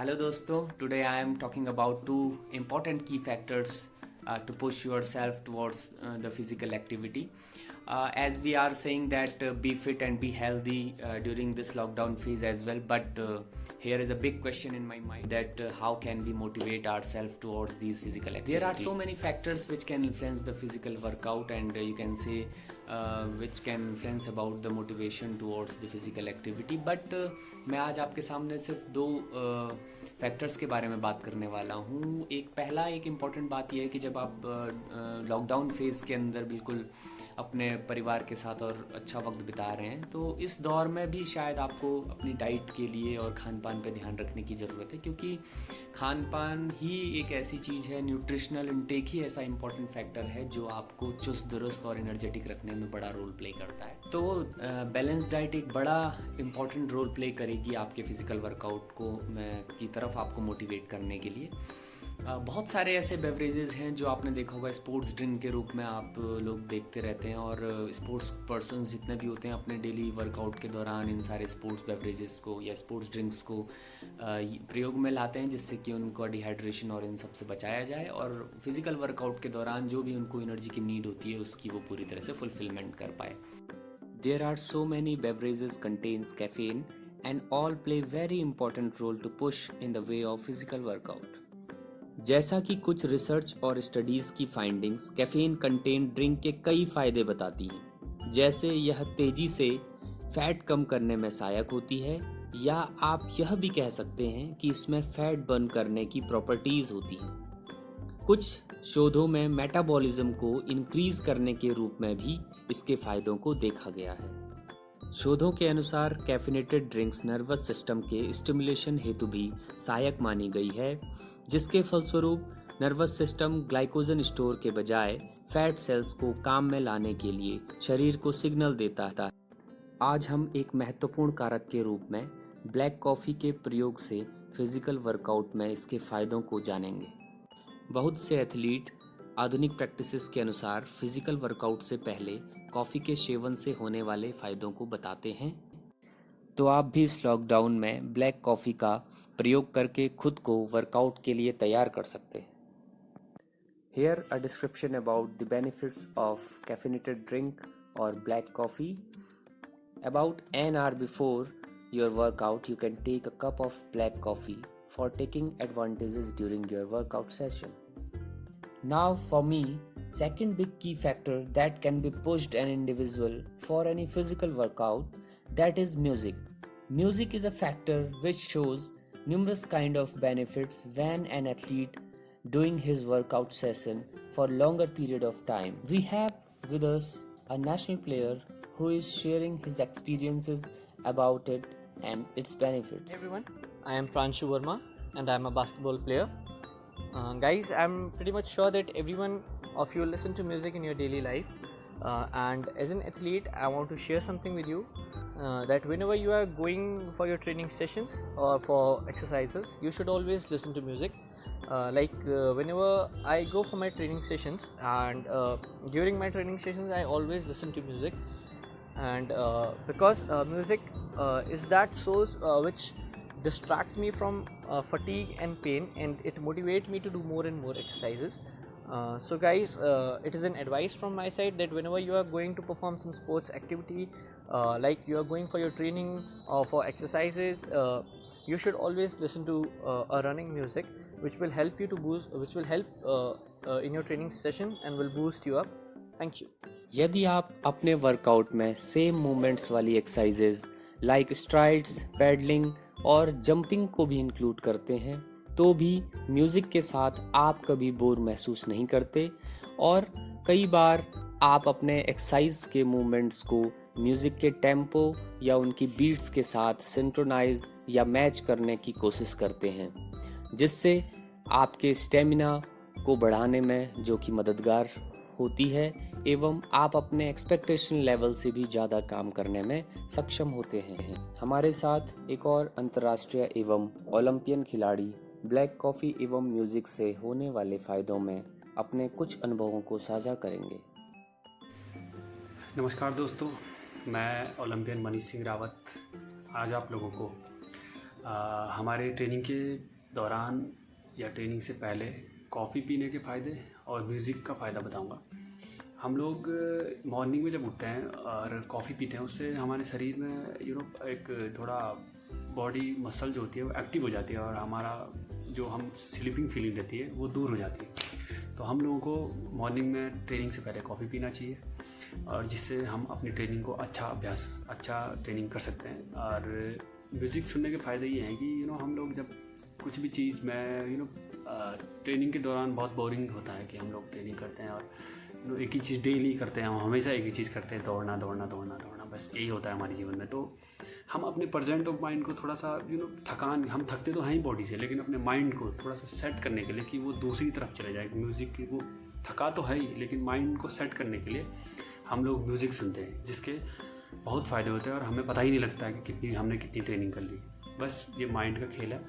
Hello दोस्तों, today I am talking about two important key factors to push yourself towards the physical activity. As we are saying that be fit and be healthy during this lockdown phase as well, but here is a big question in my mind that how can we motivate ourselves towards these physical activities? There are so many factors which can influence the physical workout and you can say which can influence about the motivation towards the physical activity, but मैं आज आपके सामने सिर्फ दो factors के बारे में बात करने वाला हूँ। एक इम्पॉर्टेंट बात यह है कि जब आप लॉकडाउन फेज़ के अंदर बिल्कुल अपने परिवार के साथ और अच्छा वक्त बिता रहे हैं, तो इस दौर में भी शायद आपको अपनी डाइट के लिए और खान पान पे ध्यान रखने की ज़रूरत है, क्योंकि खान पान ही एक ऐसी चीज़ है, न्यूट्रिशनल इनटेक ही ऐसा इम्पॉर्टेंट फैक्टर है जो आपको चुस्त दुरुस्त और एनर्जेटिक रखने में बड़ा रोल प्ले करता है। तो बैलेंस डाइट एक बड़ा इम्पॉर्टेंट रोल प्ले करेगी आपके फिज़िकल वर्कआउट को की तरफ आपको मोटिवेट करने के लिए। बहुत सारे ऐसे बेवरेजेस हैं जो आपने देखा होगा स्पोर्ट्स ड्रिंक के रूप में आप लोग देखते रहते हैं, और स्पोर्ट्स पर्सन्स जितने भी होते हैं अपने डेली वर्कआउट के दौरान इन सारे स्पोर्ट्स बेवरेजेस को या स्पोर्ट्स ड्रिंक्स को प्रयोग में लाते हैं, जिससे कि उनको डिहाइड्रेशन और इन सब से बचाया जाए और फिज़िकल वर्कआउट के दौरान जो भी उनको एनर्जी की नीड होती है उसकी वो पूरी तरह से फुलफिलमेंट कर पाए। There are so many beverages contains caffeine and all play very important role to push in the way of physical workout. जैसा कि कुछ रिसर्च और स्टडीज़ की फाइंडिंग्स कैफीन कंटेंट ड्रिंक के कई फ़ायदे बताती हैं, जैसे यह तेज़ी से फैट कम करने में सहायक होती है, या आप यह भी कह सकते हैं कि इसमें फैट बर्न करने की प्रॉपर्टीज़ होती हैं। कुछ शोधों में मेटाबॉलिज्म को इंक्रीज़ करने के रूप में भी इसके फ़ायदों को देखा गया है। शोधों के अनुसार कैफिनेटेड ड्रिंक्स नर्वस सिस्टम के स्टिमुलेशन हेतु भी सहायक मानी गई है, जिसके फलस्वरूप नर्वस सिस्टम ग्लाइकोजन स्टोर के बजाय फैट सेल्स को काम में लाने के लिए शरीर को सिग्नल देता है। आज हम एक महत्वपूर्ण कारक के रूप में ब्लैक कॉफ़ी के प्रयोग से फिजिकल वर्कआउट में इसके फ़ायदों को जानेंगे। बहुत से एथलीट आधुनिक प्रैक्टिसेस के अनुसार फिजिकल वर्कआउट से पहले कॉफ़ी के सेवन से होने वाले फ़ायदों को बताते हैं। तो आप भी इस लॉकडाउन में ब्लैक कॉफ़ी का प्रयोग करके खुद को वर्कआउट के लिए तैयार कर सकते हैं। Here a description about the benefits of caffeinated drink or black coffee. About an hour before your workout, you can take a cup of black coffee for taking advantages during your workout session. Now for me, second big key factor that can be pushed an individual for any physical workout, that is music. Music is a factor which shows numerous kind of benefits when an athlete doing his workout session for longer period of time. We have with us a national player who is sharing his experiences about it and its benefits. Hey everyone, I am Pranshu Verma and I am a basketball player. Guys, I'm pretty much sure that everyone of you listen to music in your daily life, and as an athlete I want to share something with you, that whenever you are going for your training sessions or for exercises, you should always listen to music. Whenever I go for my training sessions, and during my training sessions I always listen to music, and because music is that source which distracts me from fatigue and pain, and it motivates me to do more and more exercises. So guys, it is an advice from my side that whenever you are going to perform some sports activity, like you are going for your training or for exercises, you should always listen to a running music, which will help you to boost, which will help in your training session and will boost you up. Thank you. यदि आप अपने workout में same movements वाली exercises like strides, paddling और jumping को भी include करते हैं, तो भी म्यूज़िक के साथ आप कभी बोर महसूस नहीं करते, और कई बार आप अपने एक्सरसाइज के मूवमेंट्स को म्यूज़िक के टेम्पो या उनकी बीट्स के साथ सिंक्रोनाइज या मैच करने की कोशिश करते हैं, जिससे आपके स्टेमिना को बढ़ाने में जो कि मददगार होती है, एवं आप अपने एक्सपेक्टेशन लेवल से भी ज़्यादा काम करने में सक्षम होते हैं। हमारे साथ एक और अंतर्राष्ट्रीय एवं ओलंपियन खिलाड़ी ब्लैक कॉफ़ी एवं म्यूज़िक से होने वाले फ़ायदों में अपने कुछ अनुभवों को साझा करेंगे। नमस्कार दोस्तों, मैं ओलंपियन मनीष सिंह रावत आज आप लोगों को हमारे ट्रेनिंग के दौरान या ट्रेनिंग से पहले कॉफ़ी पीने के फ़ायदे और म्यूज़िक का फ़ायदा बताऊंगा। हम लोग मॉर्निंग में जब उठते हैं और कॉफ़ी पीते हैं, उससे हमारे शरीर में एक थोड़ा बॉडी मसल जो होती है वो एक्टिव हो जाती है और हमारा जो हम स्लीपिंग फीलिंग रहती है वो दूर हो जाती है। तो हम लोगों को मॉर्निंग में ट्रेनिंग से पहले कॉफ़ी पीना चाहिए और जिससे हम अपनी ट्रेनिंग को अच्छा ट्रेनिंग कर सकते हैं। और म्यूज़िक सुनने के फ़ायदे ये हैं कि हम लोग जब कुछ भी चीज़ में ट्रेनिंग के दौरान बहुत बोरिंग होता है कि हम लोग ट्रेनिंग करते हैं और एक ही चीज़ डेली करते हैं, हम हमेशा एक ही चीज़ करते हैं, दौड़ना, बस यही होता है हमारे जीवन में। तो हम अपने प्रेजेंट ऑफ माइंड को थोड़ा सा हम थकते तो हैं ही बॉडी से, लेकिन अपने माइंड को थोड़ा सा सेट करने के लिए कि वो दूसरी तरफ चले जाए, म्यूज़िक की वो थका तो है ही, लेकिन माइंड को सेट करने के लिए हम लोग म्यूज़िक सुनते हैं, जिसके बहुत फ़ायदे होते हैं और हमें पता ही नहीं लगता है कि हमने कितनी ट्रेनिंग कर ली। बस ये माइंड का खेल है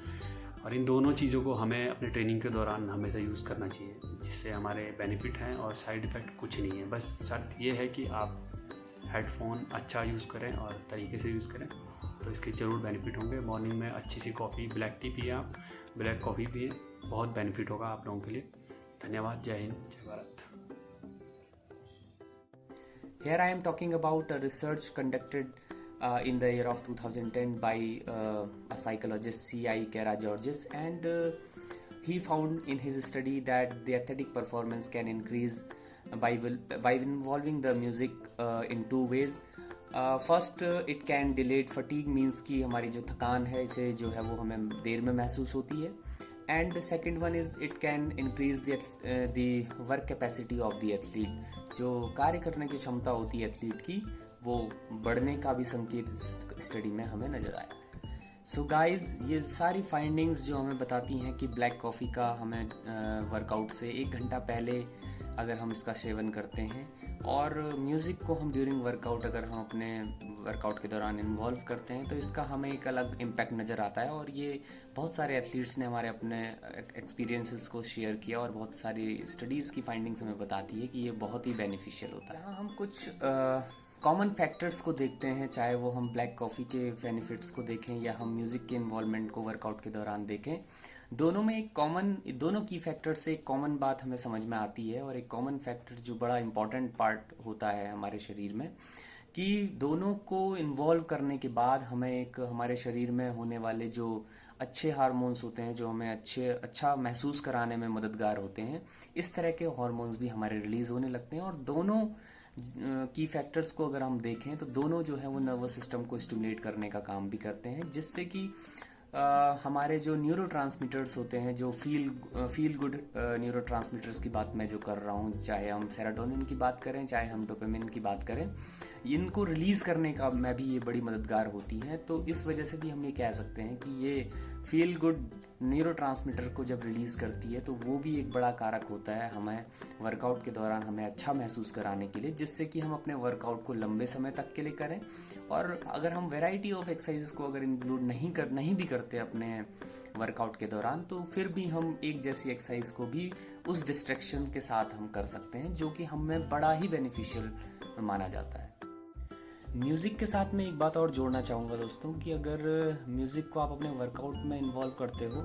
और इन दोनों चीज़ों को हमें अपने ट्रेनिंग के दौरान हमेशा यूज़ करना चाहिए, जिससे हमारे बेनिफिट हैं और साइड इफ़ेक्ट कुछ नहीं है। बस शर्त ये है कि आप हेडफोन अच्छा यूज़ करें और तरीके से यूज़ करें, तो इसके ज़रूर बेनिफिट होंगे। मॉर्निंग में अच्छी सी कॉफ़ी, ब्लैक टी पिए, आप ब्लैक कॉफ़ी पिए, बहुत बेनिफिट होगा आप लोगों के लिए। धन्यवाद। जय हिंद, जय Bharat. Here I am talking about a research conducted in the year of 2010 by a psychologist C.I. Kara Georges, and he found in his study that the athletic performance can increase by involving the music in two ways. First, it can delay fatigue, means कि हमारी जो थकान है इसे जो है वो हमें देर में महसूस होती है। And second one is it can increase the work capacity of the athlete, जो कार्य करने की क्षमता होती है एथलीट की, वो बढ़ने का भी संकेत स्टडी में हमें नज़र आया। सो गाइज, ये सारी फाइंडिंग्स जो हमें बताती हैं कि ब्लैक कॉफ़ी का हमें वर्कआउट से 1 घंटा पहले अगर हम इसका सेवन करते हैं और म्यूज़िक को हम ड्यूरिंग वर्कआउट अगर हम अपने वर्कआउट के दौरान इन्वॉल्व करते हैं तो इसका हमें एक अलग इम्पैक्ट नज़र आता है। और ये बहुत सारे एथलीट्स ने हमारे अपने एक्सपीरियंसेस को शेयर किया और बहुत सारी स्टडीज़ की फाइंडिंग्स हमें बताती है कि ये बहुत ही बेनिफिशियल होता है। यहाँ हम कुछ कॉमन फैक्टर्स को देखते हैं, चाहे वो हम ब्लैक कॉफ़ी के बेनिफिट्स को देखें या हम म्यूज़िक के इन्वॉल्वमेंट को वर्कआउट के दौरान देखें। दोनों की फैक्टर से एक कॉमन बात हमें समझ में आती है, और एक कॉमन फैक्टर जो बड़ा इंपॉर्टेंट पार्ट होता है हमारे शरीर में, कि दोनों को इन्वॉल्व करने के बाद हमें एक हमारे शरीर में होने वाले जो अच्छे हार्मोन्स होते हैं, जो हमें अच्छा महसूस कराने में मददगार होते हैं, इस तरह के हार्मोन्स भी हमारे रिलीज़ होने लगते हैं। और दोनों की फैक्टर्स को अगर हम देखें तो दोनों जो है वो नर्वस सिस्टम को स्टिमुलेट करने का काम भी करते हैं, जिससे कि हमारे जो न्यूरोट्रांसमीटर्स होते हैं, जो फील गुड न्यूरोट्रांसमीटर्स की बात मैं जो कर रहा हूँ, चाहे हम सेरोटोनिन की बात करें, चाहे हम डोपामिन की बात करें, इनको रिलीज़ करने का में भी ये बड़ी मददगार होती हैं। तो इस वजह से भी हम ये कह सकते हैं कि ये फील गुड न्यूरोट्रांसमीटर को जब रिलीज़ करती है तो वो भी एक बड़ा कारक होता है हमें वर्कआउट के दौरान हमें अच्छा महसूस कराने के लिए, जिससे कि हम अपने वर्कआउट को लंबे समय तक के लिए करें। और अगर हम वैरायटी ऑफ एक्सरसाइजेस को अगर इंक्लूड नहीं भी करते अपने वर्कआउट के दौरान, तो फिर भी हम एक जैसी एक्सरसाइज को भी उस डिस्ट्रैक्शन के साथ हम कर सकते हैं, जो कि हमें बड़ा ही बेनिफिशियल माना जाता है। म्यूज़िक के साथ में एक बात और जोड़ना चाहूँगा दोस्तों, कि अगर म्यूज़िक को आप अपने वर्कआउट में इन्वॉल्व करते हो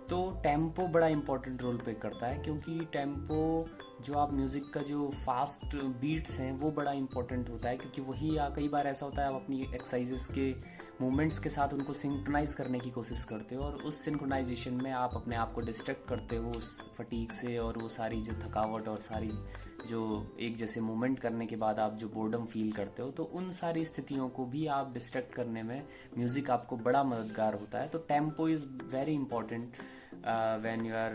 तो टेम्पो बड़ा इंपॉर्टेंट रोल प्ले करता है, क्योंकि टेम्पो जो आप म्यूज़िक का जो फास्ट बीट्स हैं वो बड़ा इंपॉर्टेंट होता है, क्योंकि वही कई बार ऐसा होता है आप अपनी एक्सरसाइजेस के मूवमेंट्स के साथ उनको सिंक्रोनाइज़ करने की कोशिश करते हो, और उस सिंक्रोनाइजेशन में आप अपने आप को डिस्ट्रैक्ट करते हो उस फटीग से, और वो सारी जो थकावट और सारी जो एक जैसे मूवमेंट करने के बाद आप जो बोर्डम फील करते हो, तो उन सारी स्थितियों को भी आप डिस्ट्रैक्ट करने में म्यूज़िक आपको बड़ा मददगार होता है। तो tempo is very important when you are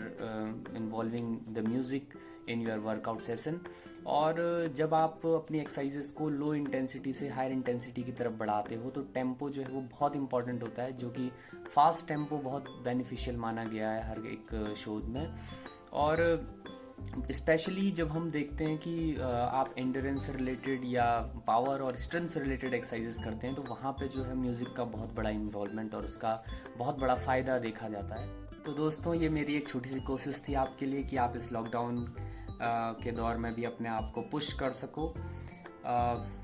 involving the music in your workout session. और जब आप अपनी एक्सरसाइजेस को लो इंटेंसिटी से हायर इंटेंसिटी की तरफ बढ़ाते हो तो टेम्पो जो है वो बहुत इंपॉर्टेंट होता है, जो कि फास्ट टेम्पो बहुत बेनिफिशियल माना गया है हर एक शोध में। और स्पेशली जब हम देखते हैं कि आप एंड्योरेंस से रिलेटेड या पावर और स्ट्रेंथ से रिलेटेड एक्सरसाइजेस करते हैं, तो वहाँ पे जो है म्यूज़िक का बहुत बड़ा इन्वॉल्वमेंट और उसका बहुत बड़ा फ़ायदा देखा जाता है। तो दोस्तों, ये मेरी एक छोटी सी कोशिश थी आपके लिए कि आप इस लॉकडाउन के दौर में भी अपने आप को पुश कर सको।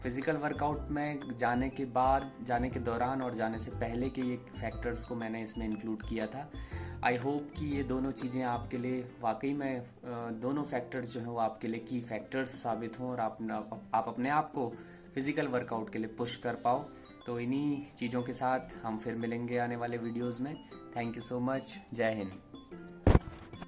फिज़िकल वर्कआउट में जाने के बाद, जाने के दौरान और जाने से पहले के ये फैक्टर्स को मैंने इसमें इंक्लूड किया था। आई होप कि ये दोनों चीज़ें आपके लिए वाकई में दोनों फैक्टर्स जो हैं वो आपके लिए की फैक्टर्स साबित हों और आप अपने आप को फिज़िकल वर्कआउट के लिए पुश कर पाओ। तो इन्हीं चीज़ों के साथ हम फिर मिलेंगे आने वाले वीडियोज़ में। Thank you so much. जय हिंद।